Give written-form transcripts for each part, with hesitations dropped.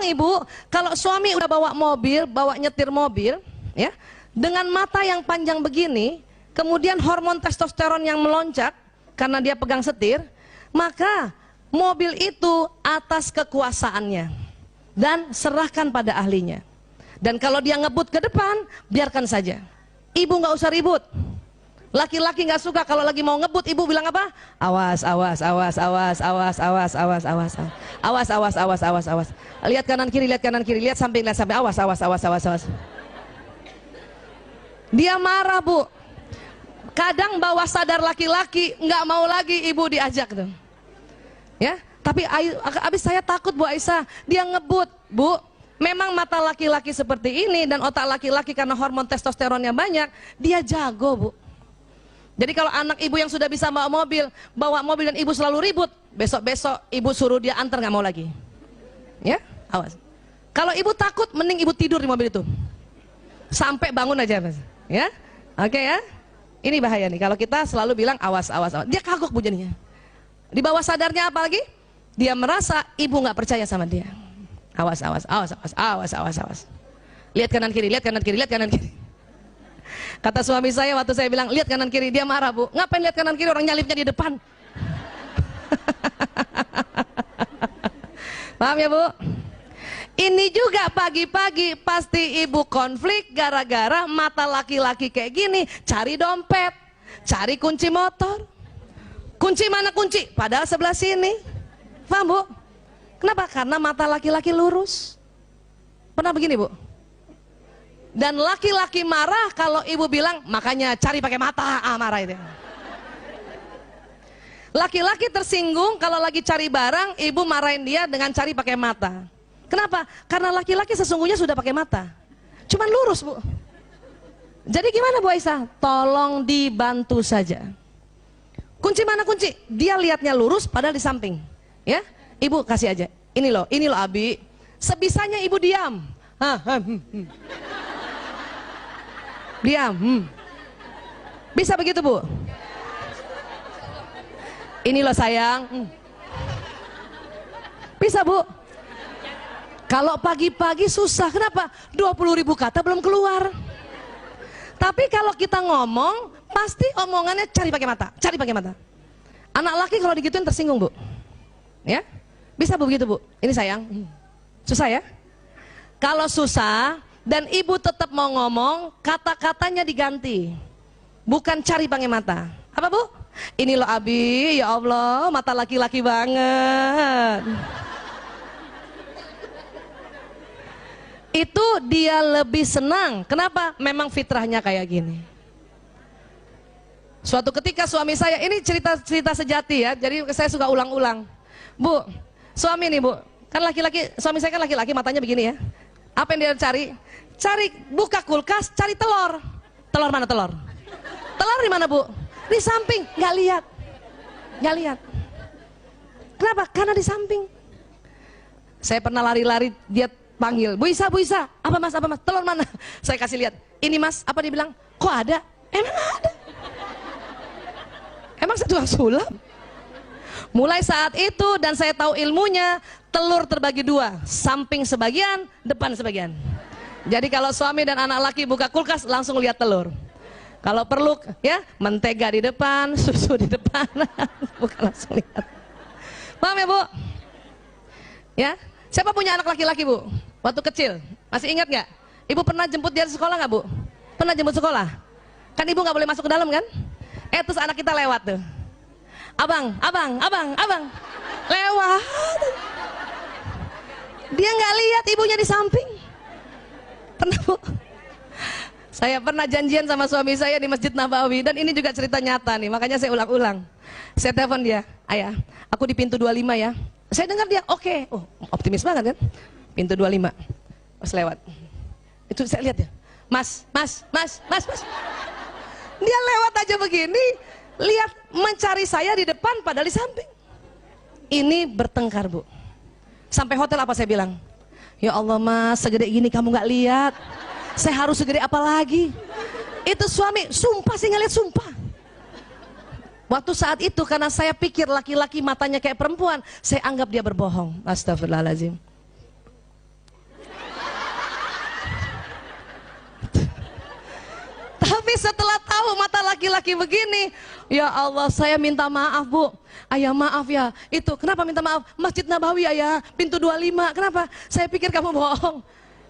Tolong ibu, kalau suami udah bawa mobil, bawa nyetir mobil, ya, dengan mata yang panjang begini, kemudian hormon testosteron yang melonjak karena dia pegang setir, maka mobil itu atas kekuasaannya dan serahkan pada ahlinya. Dan kalau dia ngebut ke depan, biarkan saja. Ibu nggak usah ribut. Laki-laki nggak suka kalau lagi mau ngebut, ibu bilang apa? Awas, awas, awas, awas, awas, awas, awas, awas, awas, awas, awas, awas, awas. Lihat kanan kiri, lihat kanan kiri, lihat sampai, awas, awas, awas, awas, awas. Dia marah, Bu. Kadang bawah sadar laki-laki nggak mau lagi ibu diajak tuh. Ya, tapi abis saya takut Bu Aisyah, dia ngebut, Bu. Memang mata laki-laki seperti ini dan otak laki-laki karena hormon testosteronnya banyak, dia jago, Bu. Jadi kalau anak ibu yang sudah bisa bawa mobil dan ibu selalu ribut, besok-besok ibu suruh dia antar nggak mau lagi. Ya, awas. Kalau ibu takut, mending ibu tidur di mobil itu. Sampai bangun aja, Mas. Ya, oke ya. Ini bahaya nih, kalau kita selalu bilang awas, awas, awas. Dia kagok Bu jadinya. Di bawah sadarnya apa lagi? Dia merasa ibu nggak percaya sama dia. Awas, awas, awas, awas, awas, awas, awas. Lihat kanan kiri, lihat kanan kiri, lihat kanan kiri. Kata suami saya waktu saya bilang lihat kanan kiri, dia marah Bu. Ngapain lihat kanan kiri, orang nyalipnya di depan. Paham ya Bu? Ini juga pagi-pagi pasti ibu konflik gara-gara mata laki-laki kayak gini. Cari dompet, cari kunci motor. Kunci mana kunci? Padahal sebelah sini. Paham Bu? Kenapa? Karena mata laki-laki lurus. Pernah begini Bu? Dan laki-laki marah kalau ibu bilang makanya cari pakai mata, marah itu. Laki-laki tersinggung kalau lagi cari barang, ibu marahin dia dengan cari pakai mata. Kenapa? Karena laki-laki sesungguhnya sudah pakai mata, cuman lurus Bu. Jadi gimana Bu Aisyah? Tolong dibantu saja. Kunci mana kunci? Dia lihatnya lurus padahal di samping. Ya, ibu kasih aja. Ini loh Abi. Sebisanya ibu diam. Diam. Bisa begitu Bu? Ini loh sayang. Bisa Bu? Kalau pagi-pagi susah, kenapa? 20.000 kata belum keluar. Tapi kalau kita ngomong, pasti omongannya cari pakai mata, cari pakai mata. Anak laki kalau digituin tersinggung Bu. Ya? Bisa Bu begitu Bu? Ini sayang. Susah ya? Kalau susah dan ibu tetap mau ngomong, kata-katanya diganti. Bukan cari pakai mata. Apa Bu? Ini loh Abi, ya Allah, mata laki-laki banget. Itu dia lebih senang. Kenapa? Memang fitrahnya kayak gini. Suatu ketika suami saya, ini cerita sejati ya, jadi saya suka ulang-ulang. Bu, suami nih Bu, kan laki-laki, suami saya kan laki-laki, matanya begini ya. Apa yang dia cari? Cari, buka kulkas, cari telur. Telur mana telur? Telur di mana Bu? Di samping, nggak lihat. Nggak lihat. Kenapa? Karena di samping. Saya pernah lari-lari, dia panggil, Bu Isa, apa mas, telur mana? Saya kasih lihat, ini mas, apa dia bilang? Kok ada? Emang ada. Emang saya tukang sulap? Mulai saat itu dan saya tahu ilmunya, telur terbagi dua, samping sebagian, depan sebagian. Jadi kalau suami dan anak laki buka kulkas, langsung lihat telur. Kalau perlu ya, mentega di depan, susu di depan, bukan langsung lihat. Paham ya Bu? Ya, siapa punya anak laki-laki Bu? Waktu kecil, masih ingat nggak? Ibu pernah jemput dia di sekolah nggak Bu? Pernah jemput sekolah? Kan ibu nggak boleh masuk ke dalam kan? Terus anak kita lewat tuh. Abang, lewat. Dia nggak lihat ibunya di samping. Pernah Bu? Saya pernah janjian sama suami saya di Masjid Nabawi, dan ini juga cerita nyata nih, makanya saya ulang-ulang. Saya telepon dia, ayah, aku di pintu 25 ya. Saya dengar dia, oke. Oh, optimis banget kan? Pintu 25, pas lewat. Itu saya lihat ya, mas. Dia lewat aja begini, lihat mencari saya di depan padahal di samping. Ini bertengkar Bu. Sampai hotel apa saya bilang? Ya Allah mas, segede gini kamu nggak lihat. Saya harus segede apa lagi? Itu suami, sumpah saya ngeliat, sumpah. Waktu saat itu karena saya pikir laki-laki matanya kayak perempuan, saya anggap dia berbohong. Astagfirullahaladzim. Tapi setelah tahu mata laki-laki begini, ya Allah, saya minta maaf Bu. Ayah maaf ya, itu kenapa minta maaf? Masjid Nabawi ayah, pintu 25, kenapa? Saya pikir kamu bohong.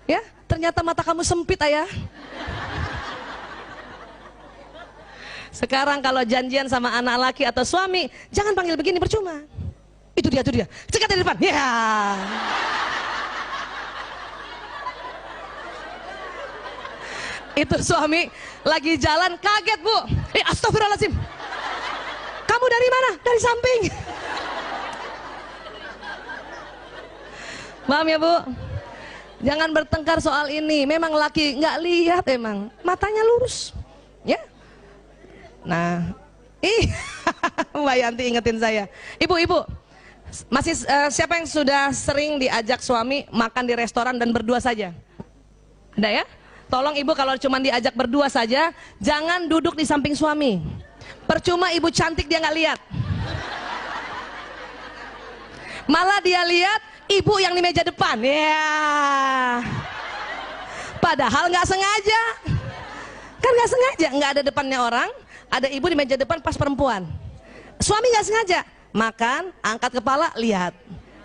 Ya, ternyata mata kamu sempit ayah. Sekarang kalau janjian sama anak laki atau suami, jangan panggil begini, percuma. Itu dia, cekat dari depan. Ya. Itu suami lagi jalan kaget Bu. Astagfirullahaladzim. Kamu dari mana? Dari samping. Paham ya Bu? Jangan bertengkar soal ini. Memang laki nggak lihat emang, matanya lurus. Ya. Nah, Mbak Yanti ingetin saya. Ibu, masih siapa yang sudah sering diajak suami makan di restoran dan berdua saja? Ada ya? Tolong ibu kalau cuma diajak berdua saja, jangan duduk di samping suami. Percuma ibu cantik dia nggak lihat. Malah dia lihat ibu yang di meja depan. Ya. Padahal nggak sengaja. Kan nggak sengaja, nggak ada depannya orang, ada ibu di meja depan pas perempuan. Suami nggak sengaja. Makan, angkat kepala, lihat.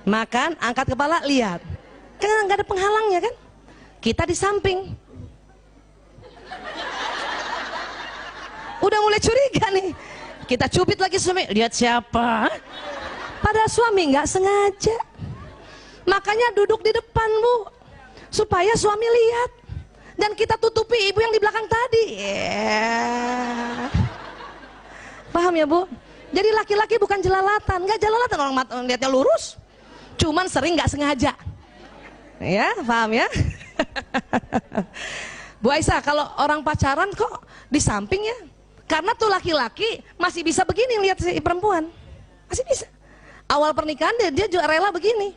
Makan, angkat kepala, lihat. Kan nggak ada penghalangnya kan? Kita di samping. Udah mulai curiga nih. Kita cubit lagi suami, lihat siapa? Padahal suami nggak sengaja. Makanya duduk di depan Bu, supaya suami lihat. Dan kita tutupi ibu yang di belakang tadi. Yeah. Paham ya Bu? Jadi laki-laki bukan jelalatan, nggak jelalatan orang lihatnya lurus, cuman sering nggak sengaja. Ya, paham ya? Bu Aisyah, kalau orang pacaran kok di samping ya? Karena tuh laki-laki masih bisa begini lihat si perempuan, masih bisa. Awal pernikahan dia juga rela begini.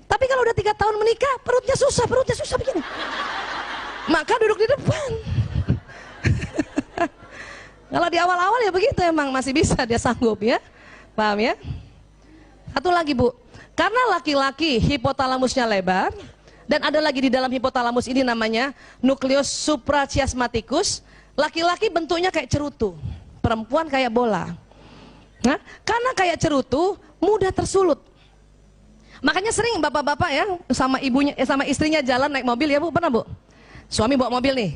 Tapi kalau udah 3 tahun menikah, perutnya susah begini. Maka duduk di depan. Kalau di awal-awal ya begitu emang masih bisa dia sanggup ya. Paham ya? Satu lagi Bu, karena laki-laki hipotalamusnya lebar dan ada lagi di dalam hipotalamus ini namanya nukleus suprachiasmaticus. Laki-laki bentuknya kayak cerutu, perempuan kayak bola. Nah, karena kayak cerutu mudah tersulut. Makanya sering bapak-bapak ya sama ibunya sama istrinya jalan naik mobil ya Bu, pernah Bu? Suami bawa mobil nih,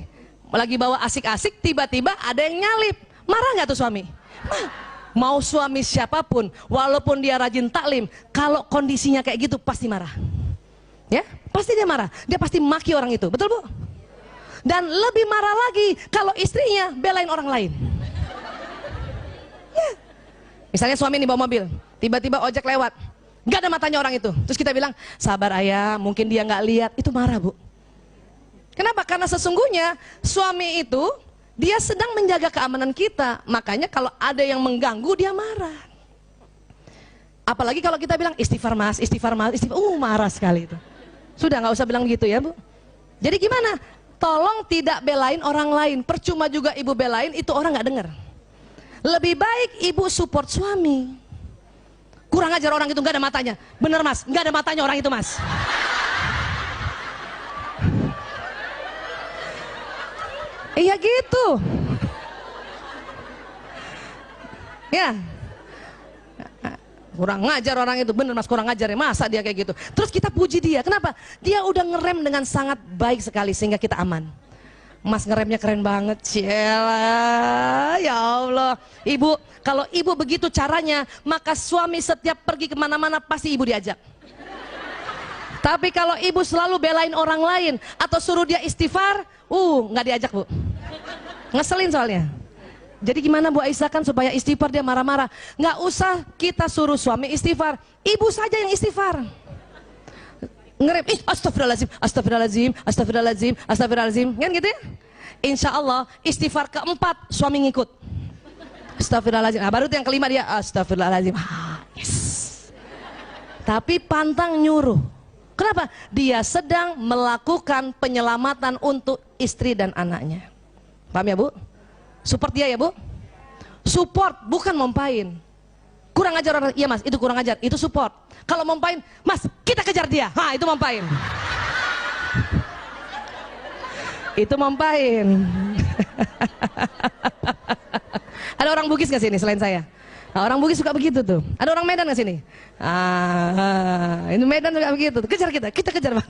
lagi bawa asik-asik, tiba-tiba ada yang nyalip. Marah nggak tuh suami? Mau suami siapapun, walaupun dia rajin taklim, kalau kondisinya kayak gitu pasti marah. Ya, pasti dia marah. Dia pasti maki orang itu, betul Bu? Dan lebih marah lagi kalau istrinya belain orang lain. Ya. Misalnya suami nih bawa mobil, tiba-tiba ojek lewat, nggak ada matanya orang itu. Terus kita bilang, sabar ayah, mungkin dia nggak lihat. Itu marah Bu. Kenapa? Karena sesungguhnya suami itu dia sedang menjaga keamanan kita. Makanya kalau ada yang mengganggu dia marah. Apalagi kalau kita bilang istighfar mas, marah sekali itu. Sudah nggak usah bilang gitu ya Bu. Jadi gimana? Tolong tidak belain orang lain. Percuma juga ibu belain, itu orang nggak dengar. Lebih baik ibu support suami. Kurang ajar orang itu, nggak ada matanya. Bener mas, nggak ada matanya orang itu mas. Iya gitu. Ya. Kurang ngajar orang itu, bener mas, kurang ngajar ya, masa dia kayak gitu. Terus kita puji dia, kenapa? Dia udah ngerem dengan sangat baik sekali sehingga kita aman. Mas ngeremnya keren banget, Ciela. Ya Allah. Ibu, kalau ibu begitu caranya, maka suami setiap pergi kemana-mana pasti ibu diajak. Tapi kalau ibu selalu belain orang lain atau suruh dia istighfar, nggak diajak Bu. Ngeselin soalnya. Jadi gimana Bu Aisyah kan supaya istighfar dia marah-marah? Nggak usah kita suruh suami istighfar, ibu saja yang istighfar. Ngerem, astagfirullahaladzim, kan gitu ya? Insya Allah istighfar keempat suami ngikut. Astagfirullahaladzim. Nah, baru yang kelima dia astagfirullahaladzim. Yes. Tapi pantang nyuruh. Kenapa? Dia sedang melakukan penyelamatan untuk istri dan anaknya. Paham ya Bu? Support dia ya Bu? Support, bukan mompain. Kurang ajar orang, iya mas, itu kurang ajar, itu support. Kalau mompain, mas kita kejar dia, itu mompain. Itu mompain. Ada orang Bugis nggak sini selain saya? Nah, orang Bugis suka begitu tuh. Ada orang Medan nggak sini? Ini Medan juga begitu. Kejar kita kejar Mas.